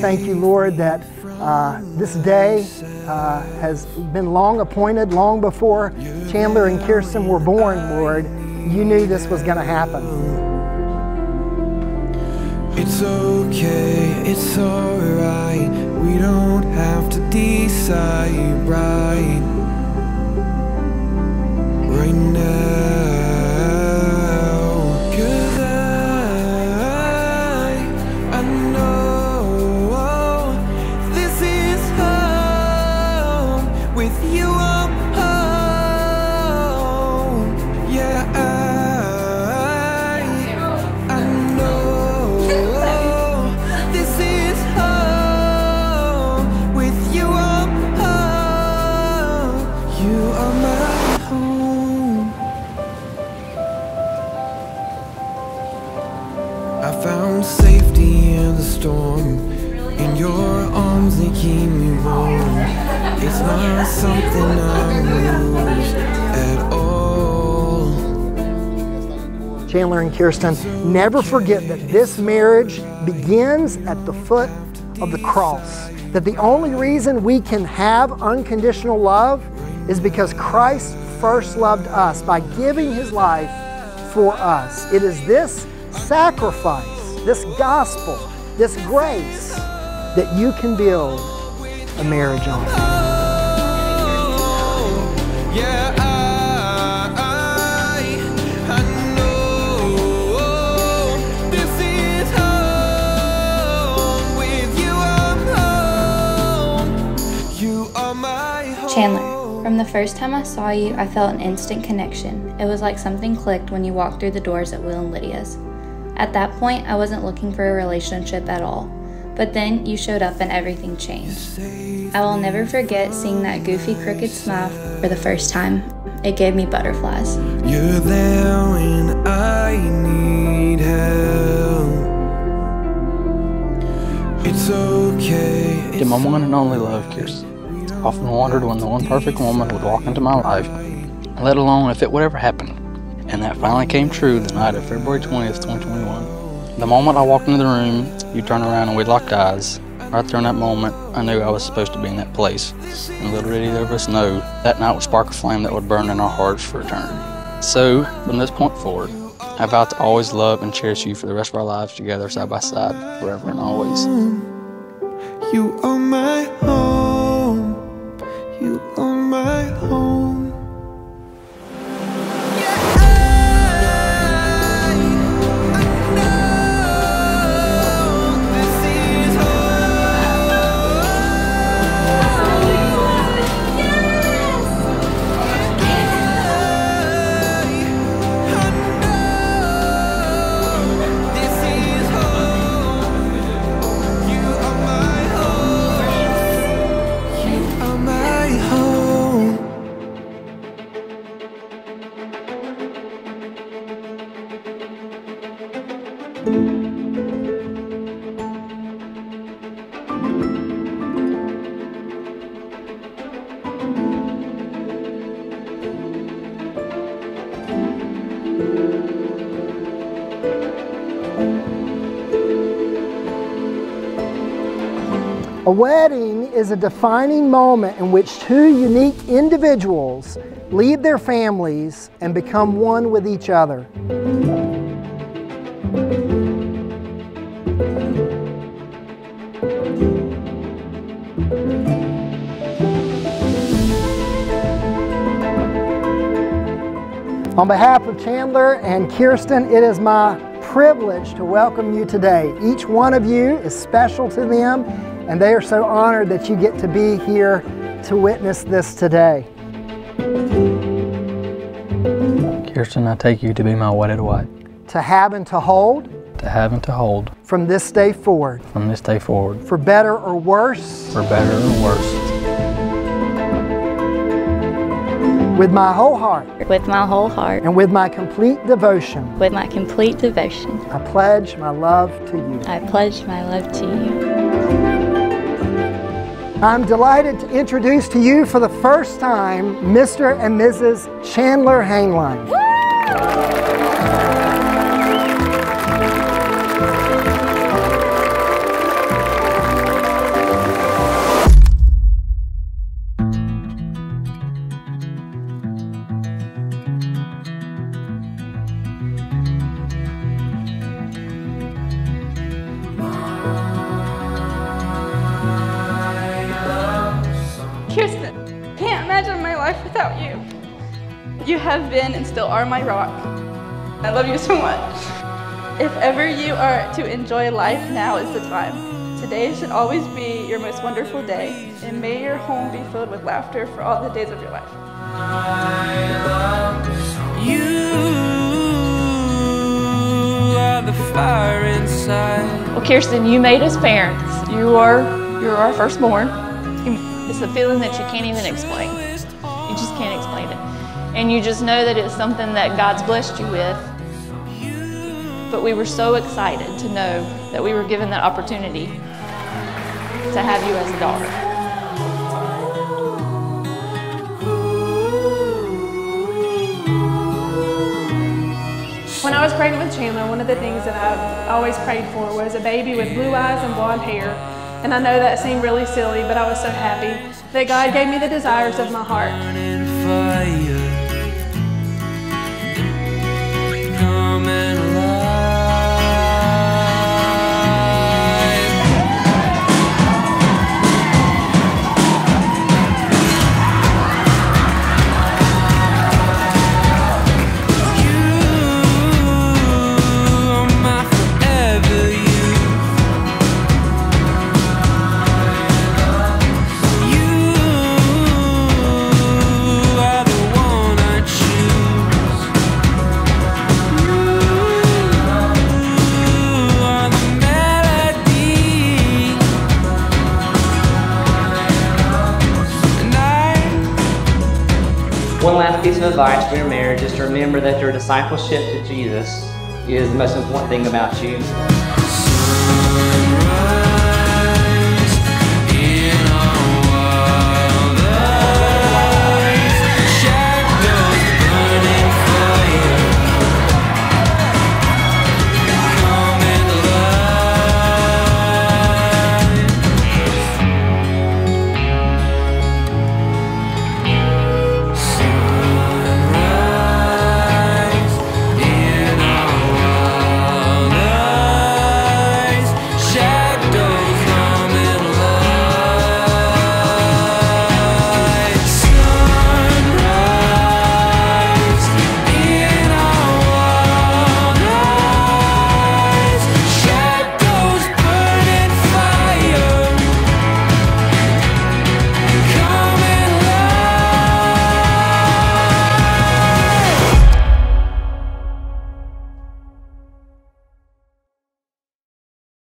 thank you, Lord, that this day has been long appointed, long before Chandler and Kiersten were born, Lord. You knew this was going to happen. It's okay, it's alright. We don't have to decide right now. 'Cause I know this is home. With you I'm home. Yeah, I know this is home. With you I'm home. You are my home. I found safety in the storm. In your arms they keep me warm. It's not something I lose at all. Chandler and Kiersten, never forget that this marriage begins at the foot of the cross. That the only reason we can have unconditional love is because Christ first loved us by giving His life for us. It is this sacrifice, this gospel, this grace that you can build a marriage on. Yeah, I know this is home. With you I'm home. You are my home. Chandler, from the first time I saw you, I felt an instant connection. It was like something clicked when you walked through the doors at Will and Lydia's. At that point, I wasn't looking for a relationship at all. But then you showed up and everything changed. I will never forget seeing that goofy, crooked smile for the first time. It gave me butterflies. You're there when I need help. It's okay. To my one and only love, Kiersten. I often wondered when the one perfect woman would walk into my life, let alone if it would ever happen. And that finally came true the night of February 20th, 2021. The moment I walked into the room, you turned around and we locked eyes. Right there in that moment, I knew I was supposed to be in that place. And little did either of us know, that night would spark a flame that would burn in our hearts for eternity. So, from this point forward, I vow to always love and cherish you for the rest of our lives together, side by side, forever and always. You are my home. You are my home. A wedding is a defining moment in which two unique individuals leave their families and become one with each other. On behalf of Chandler and Kiersten, it is my privilege to welcome you today. Each one of you is special to them, and they are so honored that you get to be here to witness this today. Kiersten, I take you to be my wedded wife. To have and to hold. To have and to hold. From this day forward. From this day forward. For better or worse. For better or worse. With my whole heart. With my whole heart. And with my complete devotion. With my complete devotion. I pledge my love to you. I pledge my love to you. I'm delighted to introduce to you for the first time Mr. and Mrs. Chandler Haneline. life without you. You have been and still are my rock. I love you so much. If ever you are to enjoy life, now is the time. Today should always be your most wonderful day, and may your home be filled with laughter for all the days of your life. You are the fire inside. Well, Kiersten, you made us parents. You're our firstborn. It's a feeling that you can't even explain. You just can't explain it. And you just know that it's something that God's blessed you with. But we were so excited to know that we were given that opportunity to have you as a daughter. When I was pregnant with Chandler, one of the things that I always prayed for was a baby with blue eyes and blonde hair. And I know that seemed really silly, but I was so happy that God gave me the desires of my heart. One last piece of advice for your marriage is to remember that your discipleship to Jesus is the most important thing about you.